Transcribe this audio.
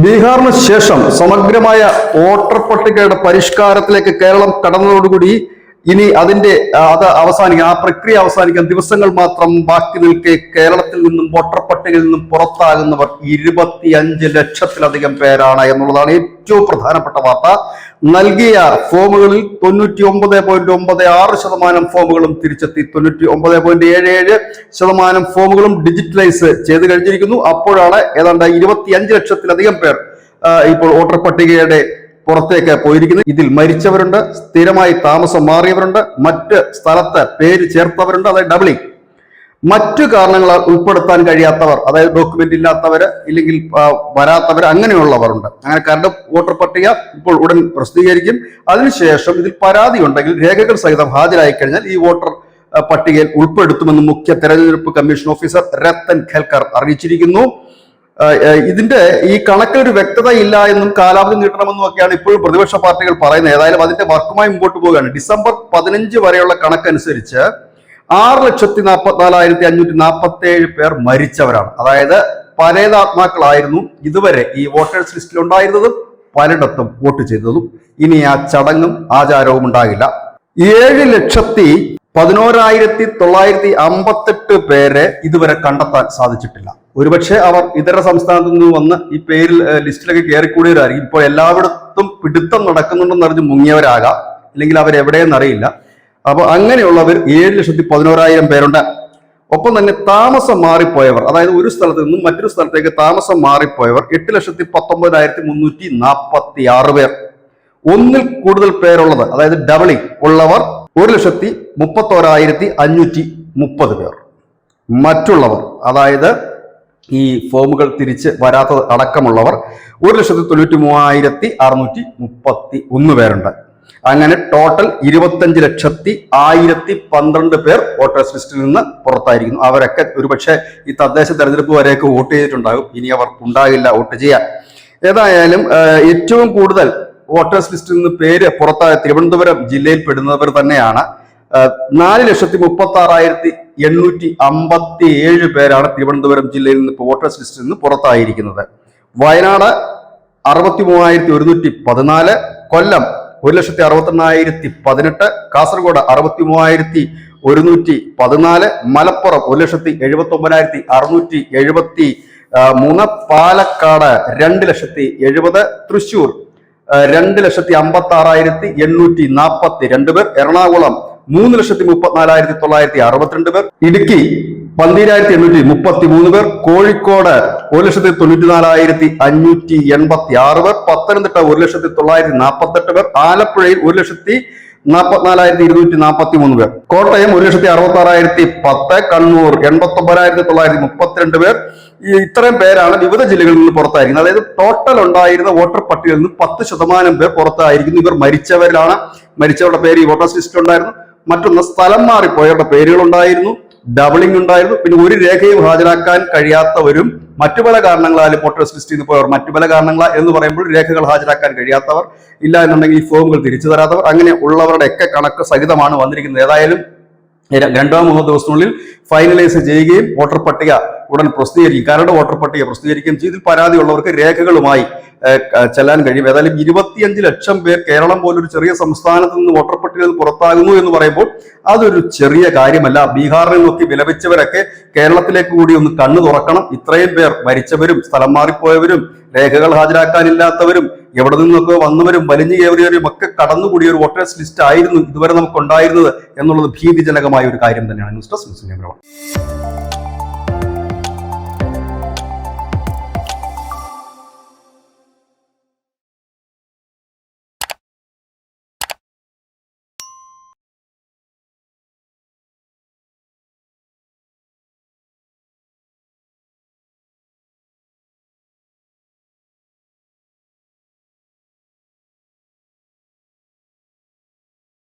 ബീഹാറിന് ശേഷം സമഗ്രമായ വോട്ടർ പട്ടികയുടെ പരിഷ്കാരത്തിലേക്ക് കേരളം കടന്നതോടുകൂടി ഇനി അത് അവസാനിക്കാൻ, ആ പ്രക്രിയ അവസാനിക്കാൻ ദിവസങ്ങൾ മാത്രം ബാക്കി നിൽക്കെ കേരളത്തിൽ നിന്നും വോട്ടർ പട്ടികയിൽ നിന്നും പുറത്താകുന്നവർ 25 ലക്ഷത്തിലധികം പേരാണ് എന്നുള്ളതാണ് ഏറ്റവും പ്രധാനപ്പെട്ട വാർത്ത. നൽകിയ ഫോമുകളിൽ 99.96% ഫോമുകളും തിരിച്ചെത്തി. 99.77% ഫോമുകളും ഡിജിറ്റലൈസ് ചെയ്ത് കഴിഞ്ഞിരിക്കുന്നു. അപ്പോഴാണ് ഏതാണ്ട് 25 ലക്ഷത്തിലധികം പേർ ഇപ്പോൾ വോട്ടർ പട്ടികയുടെ പുറത്തേക്ക് പോയിരിക്കുന്നത്. ഇതിൽ മരിച്ചവരുണ്ട്, സ്ഥിരമായി താമസം മാറിയവരുണ്ട്, മറ്റ് സ്ഥലത്ത് പേര് ചേർത്തവരുണ്ട്, അതായത് ഡബിളിംഗ്. മറ്റു കാരണങ്ങളാൽ ഉൾപ്പെടുത്താൻ കഴിയാത്തവർ, അതായത് ഡോക്യുമെന്റ് ഇല്ലാത്തവര്, ഇല്ലെങ്കിൽ വരാത്തവർ, അങ്ങനെയുള്ളവരുണ്ട്. അങ്ങനെക്കാരുടെ വോട്ടർ പട്ടിക ഇപ്പോൾ ഉടൻ പ്രസിദ്ധീകരിക്കും. അതിനുശേഷം ഇതിൽ പരാതി ഉണ്ടെങ്കിൽ രേഖകൾ സഹിതം ഹാജരായി കഴിഞ്ഞാൽ ഈ വോട്ടർ പട്ടികയിൽ ഉൾപ്പെടുത്തുമെന്ന് മുഖ്യ തെരഞ്ഞെടുപ്പ് കമ്മീഷൻ ഓഫീസർ രത്തൻ ഖേൽക്കർ അറിയിച്ചിരിക്കുന്നു. ഇതിന്റെ ഈ കണക്കിൽ ഒരു വ്യക്തത ഇല്ല എന്നും കാലാവധി നീട്ടണമെന്നും ഒക്കെയാണ് ഇപ്പോഴും പ്രതിപക്ഷ പാർട്ടികൾ പറയുന്നത്. ഏതായാലും അതിന്റെ വർക്കുമായി മുമ്പോട്ട് പോവുകയാണ്. ഡിസംബർ 15 വരെയുള്ള കണക്കനുസരിച്ച് 6,44,547 പേർ മരിച്ചവരാണ്. അതായത് പരേതാത്മാക്കളായിരുന്നു ഇതുവരെ ഈ വോട്ടേഴ്സ് ലിസ്റ്റിൽ ഉണ്ടായിരുന്നതും പലയിടത്തും വോട്ട് ചെയ്തതും. ഇനി ആ ചടങ്ങും ആചാരവും ഉണ്ടാകില്ല. 7,11,958 പേരെ ഇതുവരെ കണ്ടെത്താൻ സാധിച്ചിട്ടില്ല. ഒരുപക്ഷെ അവർ ഇതര സംസ്ഥാനത്തു നിന്ന് വന്ന് ഈ പേരിൽ ലിസ്റ്റിലൊക്കെ കയറിക്കൂടിയവരായിരിക്കും. ഇപ്പോൾ എല്ലായിടത്തും പിടുത്തം നടക്കുന്നുണ്ടെന്ന് അറിഞ്ഞ് മുങ്ങിയവരാകാം, അല്ലെങ്കിൽ അവരെവിടെയെന്ന് അറിയില്ല. അപ്പൊ അങ്ങനെയുള്ളവർ 7,11,000 പേരുണ്ട്. ഒപ്പം തന്നെ താമസം മാറിപ്പോയവർ, അതായത് ഒരു സ്ഥലത്ത് നിന്നും മറ്റൊരു സ്ഥലത്തേക്ക് താമസം മാറിപ്പോയവർ 8,19,346 പേർ. ഒന്നിൽ കൂടുതൽ പേരുള്ളത്, അതായത് ഡബിളിംഗ് ഉള്ളവർ 1,31,530 പേർ. മറ്റുള്ളവർ, അതായത് ഈ ഫോമുകൾ തിരിച്ച് വരാത്തത് അടക്കമുള്ളവർ 1,93,631 പേരുണ്ട്. അങ്ങനെ ടോട്ടൽ 25,112 പേർ വോട്ടേഴ്സ് ലിസ്റ്റിൽ നിന്ന് പുറത്തായിരിക്കുന്നു. അവരൊക്കെ ഒരുപക്ഷെ ഈ തദ്ദേശ തെരഞ്ഞെടുപ്പ് വരെയൊക്കെ വോട്ട് ചെയ്തിട്ടുണ്ടാകും. ഇനി അവർ ഉണ്ടാകില്ല വോട്ട് ചെയ്യാൻ. ഏതായാലും ഏറ്റവും കൂടുതൽ വോട്ടേഴ്സ് ലിസ്റ്റിൽ നിന്ന് പേര് പുറത്തായ തിരുവനന്തപുരം ജില്ലയിൽ പെടുന്നവർ തന്നെയാണ്. 4,36,857 പേരാണ് തിരുവനന്തപുരം ജില്ലയിൽ നിന്ന് വോട്ടേഴ്സ് ലിസ്റ്റിൽ നിന്ന് പുറത്തായിരിക്കുന്നത്. വയനാട് 63,114, കൊല്ലം 1,68,018, കാസർഗോഡ് 63,114, മലപ്പുറം 1,79,673, പാലക്കാട് 2,70,000, തൃശൂർ 2,56,842 പേർ, എറണാകുളം 3,34,962 പേർ, ഇടുക്കി 12,833 പേർ, കോഴിക്കോട് 1,94,586 പേർ, പത്തനംതിട്ട 1,948 പേർ, ആലപ്പുഴയിൽ 1,44,243 പേർ, കോട്ടയം 1,66,010, കണ്ണൂർ 89,932 പേർ. ഇത്രയും പേരാണ് വിവിധ ജില്ലകളിൽ നിന്ന് പുറത്തായിരിക്കുന്നത്. അതായത് ടോട്ടൽ ഉണ്ടായിരുന്ന വോട്ടർ പട്ടികയിൽ നിന്ന് 10% പേർ പുറത്തായിരിക്കുന്നു. ഇവർ മരിച്ചവരിലാണ്. മരിച്ചവരുടെ പേര് ഈ വോട്ടേഴ്സ് ലിസ്റ്റിൽ ഉണ്ടായിരുന്നു. മറ്റൊന്ന് സ്ഥലം മാറിപ്പോയവരുടെ പേരുകൾ ഉണ്ടായിരുന്നു, ഡബിളിംഗ് ഉണ്ടായിരുന്നു. പിന്നെ ഒരു രേഖയും ഹാജരാക്കാൻ കഴിയാത്തവരും, മറ്റു പല കാരണങ്ങളാലും വോട്ടേഴ്സ് ലിസ്റ്റിൽ നിന്ന് പോയവർ, മറ്റു പല കാരണങ്ങളാൽ എന്ന് പറയുമ്പോൾ രേഖകൾ ഹാജരാക്കാൻ കഴിയാത്തവർ, ഇല്ല എന്നുണ്ടെങ്കിൽ ഈ ഫോമുകൾ തിരിച്ചു തരാത്തവർ, അങ്ങനെ ഉള്ളവരുടെ ഒക്കെ കണക്ക് സഹിതമാണ് വന്നിരിക്കുന്നത്. ഏതായാലും 2-3 ദിവസത്തിനുള്ളിൽ ഫൈനലൈസ് ചെയ്യുകയും വോട്ടർ പട്ടിക ഉടൻ പ്രസിദ്ധീകരിക്കും. കരട് വോട്ടർ പട്ടിക പ്രസിദ്ധീകരിക്കുകയും ചെയ്ത് പരാതിയുള്ളവർക്ക് രേഖകളുമായി ചെല്ലാൻ കഴിയും. ഏതായാലും 25 ലക്ഷം പേർ കേരളം പോലൊരു ചെറിയ സംസ്ഥാനത്ത് നിന്ന് വോട്ടർ പട്ടികയിൽ പുറത്താകുന്നു എന്ന് പറയുമ്പോൾ അതൊരു ചെറിയ കാര്യമല്ല. ബീഹാറിൽ നോക്കി വിലപിച്ചവരൊക്കെ കേരളത്തിലേക്ക് കൂടി ഒന്ന് കണ്ണു തുറക്കണം. ഇത്രയും പേർ മരിച്ചവരും, സ്ഥലം മാറിപ്പോയവരും, രേഖകൾ ഹാജരാക്കാനില്ലാത്തവരും, എവിടെ നിന്നൊക്കെ വന്നവരും, വലിഞ്ഞു കയറിയവരും ഒക്കെ കടന്നുകൂടിയ ഒരു വോട്ടേഴ്സ് ലിസ്റ്റ് ആയിരുന്നു ഇതുവരെ നമുക്ക് ഉണ്ടായിരുന്നത് എന്നുള്ളത് ഭീതിജനകമായ ഒരു കാര്യം തന്നെയാണ്. News desk.